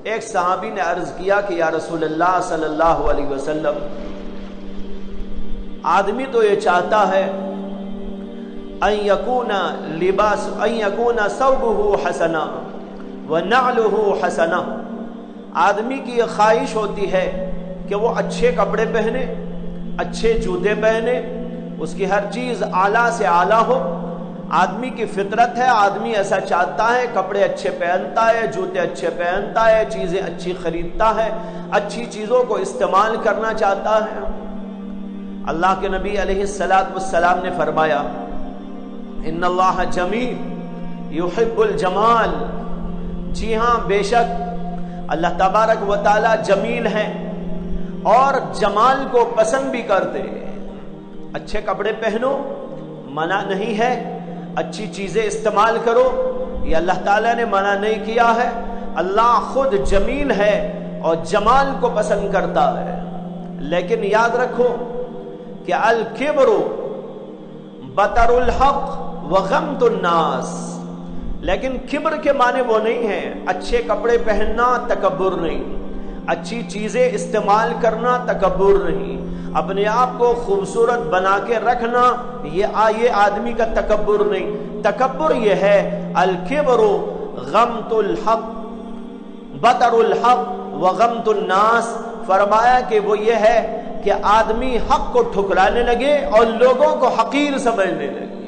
ایک صحابی نے عرض کیا کہ یا رسول اللہ صلی اللہ علیہ وسلم، آدمی تو یہ چاہتا ہے ان یکون ثوبہ حسنا ونعلہ حسنا، آدمی کی یہ خواہش ہوتی ہے کہ وہ اچھے کپڑے پہنے، اچھے جوتے پہنے، اس کی ہر چیز اعلیٰ سے اعلیٰ ہو۔ آدمی کی فطرت ہے، آدمی ایسا چاہتا ہے، کپڑے اچھے پہنتا ہے، جوتے اچھے پہنتا ہے، چیزیں اچھی خریدتا ہے، اچھی چیزوں کو استعمال کرنا چاہتا ہے۔ اللہ کے نبی علیہ السلام نے فرمایا ان اللہ جمیل یحب الجمال، جی ہاں بے شک اللہ تبارک و تعالی جمیل ہے اور جمال کو پسند بھی کرتے۔ اچھے کپڑے پہنو، منع نہیں ہے، اچھی چیزیں استعمال کرو، یہ اللہ تعالیٰ نے منع نہیں کیا ہے۔ اللہ خود جمیل ہے اور جمال کو پسند کرتا ہے، لیکن یاد رکھو کہ الکبر بطر الحق وغمط الناس، لیکن کبر کے معنی وہ نہیں ہے اچھے کپڑے پہننا تکبر نہیں، اچھی چیزیں استعمال کرنا تکبر نہیں، اپنے آپ کو خوبصورت بنا کے رکھنا یہ آدمی کا تکبر نہیں۔ تکبر یہ ہے الکبر غمط الحق بطر الحق وغمط الناس، فرمایا کہ وہ یہ ہے کہ آدمی حق کو ٹھکرانے لگے اور لوگوں کو حقیر سمجھنے لگے۔